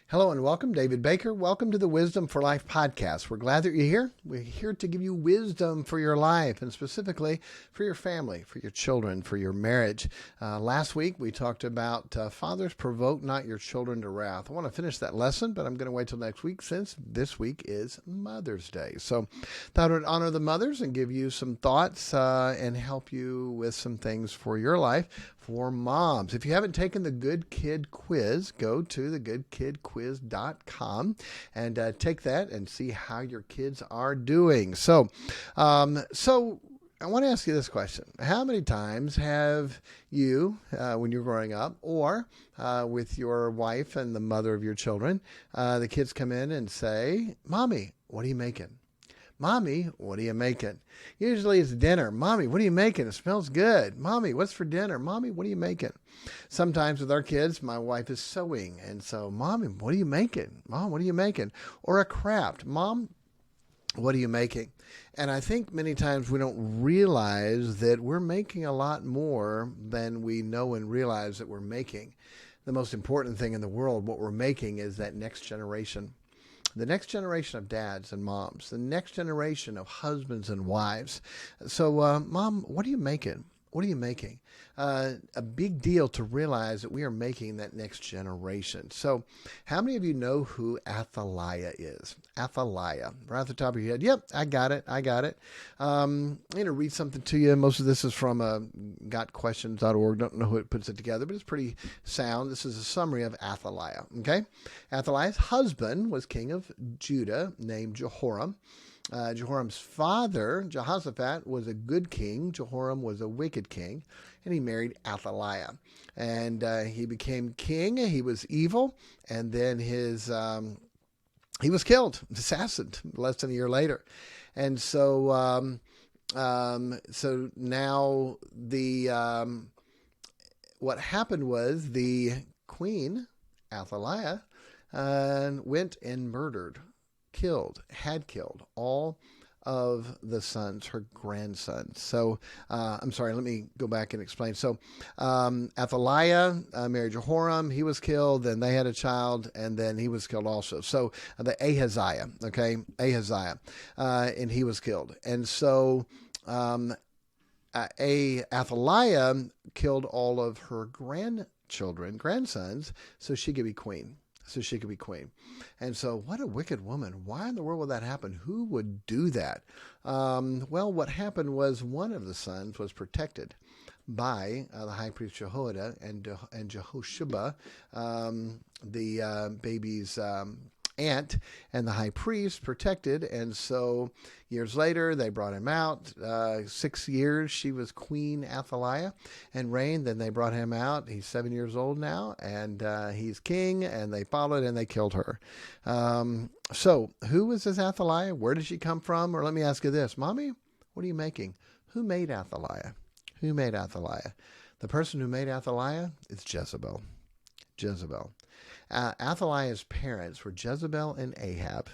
Hello and welcome, David Baker. Welcome to the Wisdom for Life podcast. We're glad that you're here. We're here to give you wisdom for your life and specifically for your family, for your children, for your marriage. Last week we talked about fathers provoke not your children to wrath. I want to finish that lesson, but I'm going to wait till next week since this week is Mother's Day. So thought I would honor the mothers and give you some thoughts and help you with some things for your life. For moms, if you haven't taken the Good Kid Quiz, go to thegoodkidquiz.com and take that and see how your kids are doing. So I want to ask you this question. How many times have you, when you're growing up, or with your wife and the mother of your children, the kids come in and say, "Mommy, what are you making? Mommy, what are you making?" Usually it's dinner. "Mommy, what are you making? It smells good." "Mommy, what's for dinner?" "Mommy, what are you making?" Sometimes with our kids, my wife is sewing. And so, "Mommy, what are you making? Mom, what are you making?" Or a craft. "Mom, what are you making?" And I think many times we don't realize that we're making a lot more than we know and realize that we're making. The most important thing in the world, what we're making, is that next generation. The next generation of dads and moms, the next generation of husbands and wives. So, Mom, what are you making? What are you making? A big deal to realize that we are making that next generation. So how many of you know who Athaliah is? Athaliah, right off the top of your head. Yep, I got it. I'm going to read something to you. Most of this is from gotquestions.org. Don't know who it puts it together, but it's pretty sound. This is a summary of Athaliah. Okay. Athaliah's husband was king of Judah named Jehoram. Jehoram's father, Jehoshaphat, was a good king. Jehoram was a wicked king, and he married Athaliah. And he became king. He was evil, and then he was killed, assassinated, less than a year later. And so so now what happened was the queen, Athaliah, went and had killed all of the sons, her grandsons. So, I'm sorry, let me go back and explain. So, Athaliah married Jehoram. He was killed. Then they had a child, and then he was killed also. So, the Ahaziah, and he was killed. And so, Athaliah killed all of her grandsons, so she could be queen. And so what a wicked woman. Why in the world would that happen? Who would do that? Well, what happened was one of the sons was protected by the high priest Jehoiada and Jehosheba, the baby's aunt, and the high priest protected. And so years later, they brought him out. 6 years, she was Queen Athaliah and reigned. Then they brought him out. He's 7 years old now, and he's king, and they followed and they killed her. So who was this Athaliah? Where did she come from? Or let me ask you this, Mommy, what are you making? Who made Athaliah? The person who made Athaliah is Jezebel. Athaliah's parents were Jezebel and Ahab.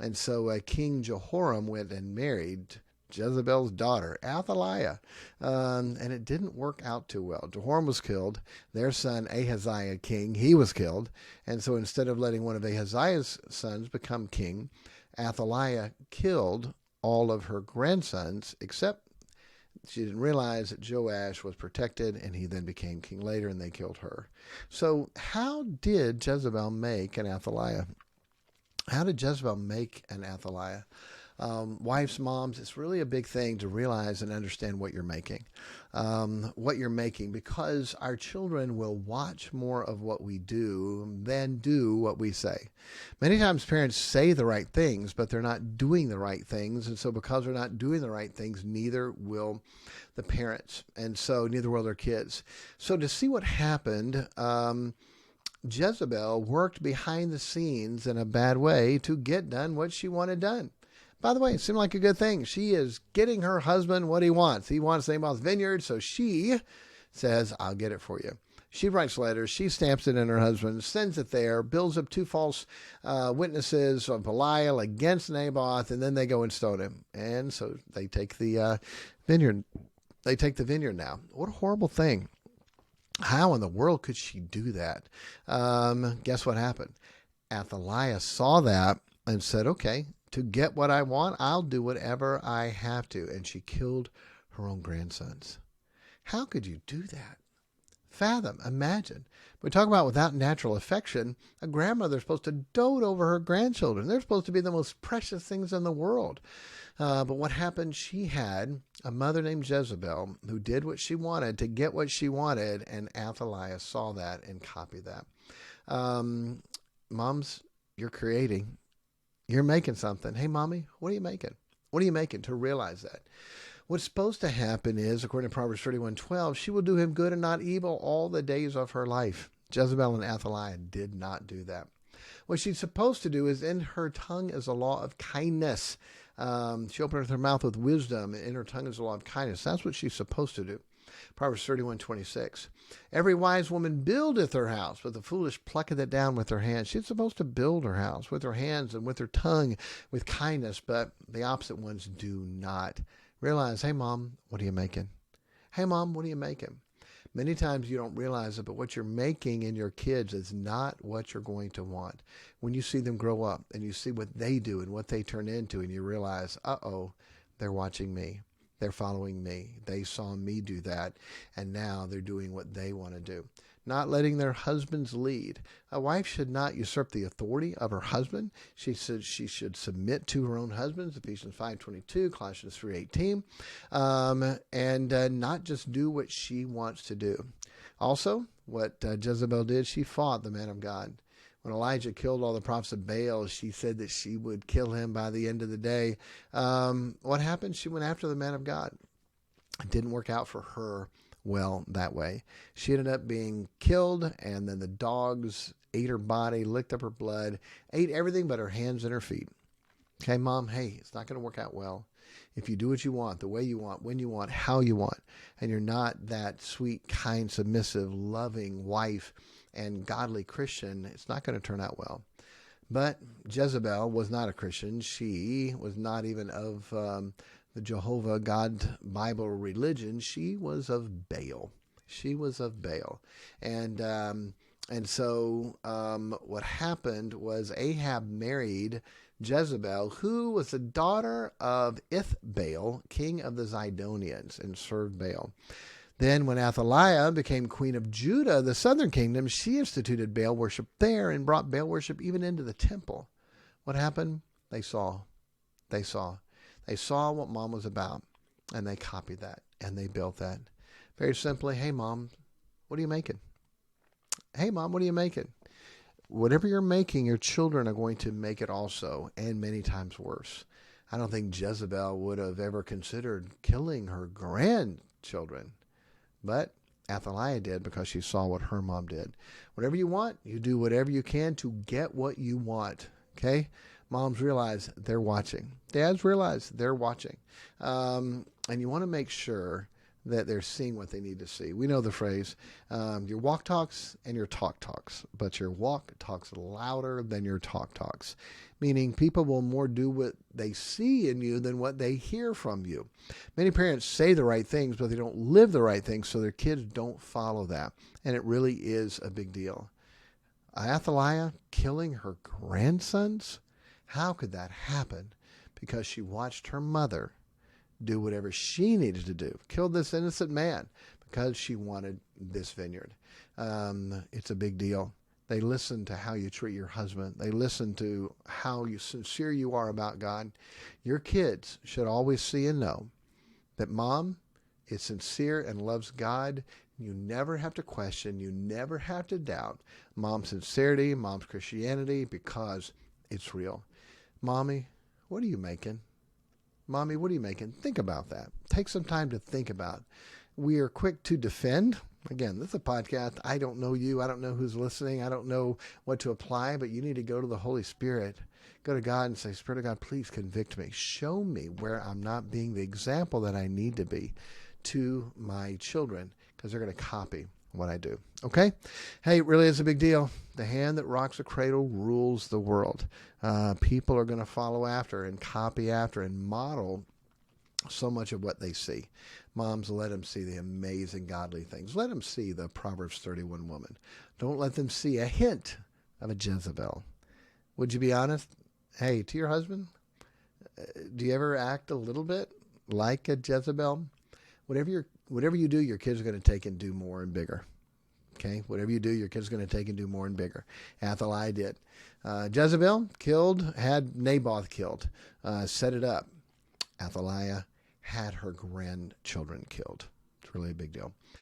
And so King Jehoram went and married Jezebel's daughter, Athaliah. And it didn't work out too well. Jehoram was killed. Their son, Ahaziah, king, he was killed. And so instead of letting one of Ahaziah's sons become king, Athaliah killed all of her grandsons except she didn't realize that Joash was protected, and he then became king later, and they killed her. So how did Jezebel make an Athaliah? Wives, moms, it's really a big thing to realize and understand what you're making. Because our children will watch more of what we do than do what we say. Many times parents say the right things, but they're not doing the right things. And so because they're not doing the right things, neither will the parents. And so neither will their kids. So to see what happened, Jezebel worked behind the scenes in a bad way to get done what she wanted done. By the way, it seemed like a good thing. She is getting her husband what he wants. He wants Naboth's vineyard, so she says, "I'll get it for you." She writes letters. She stamps it in her husband, sends it there, builds up 2 false witnesses of Belial against Naboth, and then they go and stone him. And so they take the vineyard. They take the vineyard now. What a horrible thing. How in the world could she do that? Guess what happened? Athaliah saw that and said, okay, to get what I want, I'll do whatever I have to. And she killed her own grandsons. How could you do that? Fathom, imagine. We talk about without natural affection, a grandmother is supposed to dote over her grandchildren. They're supposed to be the most precious things in the world. But what happened? She had a mother named Jezebel who did what she wanted to get what she wanted, and Athaliah saw that and copied that. Moms, you're creating. You're making something. Hey, mommy, what are you making? What are you making to realize that? What's supposed to happen is, according to Proverbs 31:12, she will do him good and not evil all the days of her life. Jezebel and Athaliah did not do that. What she's supposed to do is, in her tongue is a law of kindness. She openeth her mouth with wisdom, and in her tongue is a law of kindness. That's what she's supposed to do. Proverbs 31:26. Every wise woman buildeth her house, but the foolish plucketh it down with her hands. She's supposed to build her house with her hands and with her tongue, with kindness, but the opposite ones do not. Realize, hey, Mom, what are you making? Hey, Mom, what are you making? Many times you don't realize it, but what you're making in your kids is not what you're going to want. When you see them grow up and you see what they do and what they turn into, and you realize, uh-oh, they're watching me. They're following me. They saw me do that, and now they're doing what they want to do. Not letting their husbands lead. A wife should not usurp the authority of her husband. She said she should submit to her own husbands, Ephesians 5:22, Colossians 3:18, and not just do what she wants to do. Also, what Jezebel did, she fought the man of God. When Elijah killed all the prophets of Baal, she said that she would kill him by the end of the day. What happened? She went after the man of God. It didn't work out for her well that way. She ended up being killed, and then the dogs ate her body, licked up her blood, ate everything but her hands and her feet. Okay, Mom, hey, it's not going to work out well. If you do what you want, the way you want, when you want, how you want, and you're not that sweet, kind, submissive, loving wife and godly Christian, it's not going to turn out well. But Jezebel was not a Christian. She was not even of the Jehovah God Bible religion. She was of Baal. She was of Baal. And so what happened was Ahab married Jezebel, who was the daughter of Ithbaal, king of the Zidonians, and served Baal. Then when Athaliah became queen of Judah, the southern kingdom, she instituted Baal worship there and brought Baal worship even into the temple. What happened? They saw what Mom was about, and they copied that, and they built that. Very simply, hey, Mom, what are you making? Hey, Mom, what are you making? Whatever you're making, your children are going to make it also, and many times worse. I don't think Jezebel would have ever considered killing her grandchildren, but Athaliah did because she saw what her mom did. Whatever you want, you do whatever you can to get what you want, okay? Moms realize they're watching. Dads realize they're watching. And you want to make sure that they're seeing what they need to see. We know the phrase, your walk talks and your talk talks, but your walk talks louder than your talk talks, meaning people will more do what they see in you than what they hear from you. Many parents say the right things, but they don't live the right things, so their kids don't follow that, and it really is a big deal. Athaliah killing her grandsons? How could that happen? Because she watched her mother do whatever she needed to do. Kill this innocent man because she wanted this vineyard. It's a big deal. They listen to how you treat your husband. They listen to how sincere you are about God. Your kids should always see and know that Mom is sincere and loves God. You never have to question. You never have to doubt Mom's sincerity, Mom's Christianity, because it's real. Mommy, what are you making? Mommy, what are you making? Think about that. Take some time to think about it. We are quick to defend. Again, this is a podcast. I don't know you. I don't know who's listening. I don't know what to apply, but you need to go to the Holy Spirit. Go to God and say, Spirit of God, please convict me. Show me where I'm not being the example that I need to be to my children, because they're going to copy what I do. Okay? Hey, it really is a big deal. The hand that rocks the cradle rules the world. People are going to follow after and copy after and model so much of what they see. Moms, let them see the amazing godly things. Let them see the Proverbs 31 woman. Don't let them see a hint of a Jezebel. Would you be honest? Hey, to your husband, do you ever act a little bit like a Jezebel? Whatever you do, your kids are going to take and do more and bigger. Okay, whatever you do, your kids are going to take and do more and bigger. Athaliah did. Jezebel had Naboth killed, set it up. Athaliah had her grandchildren killed. It's really a big deal.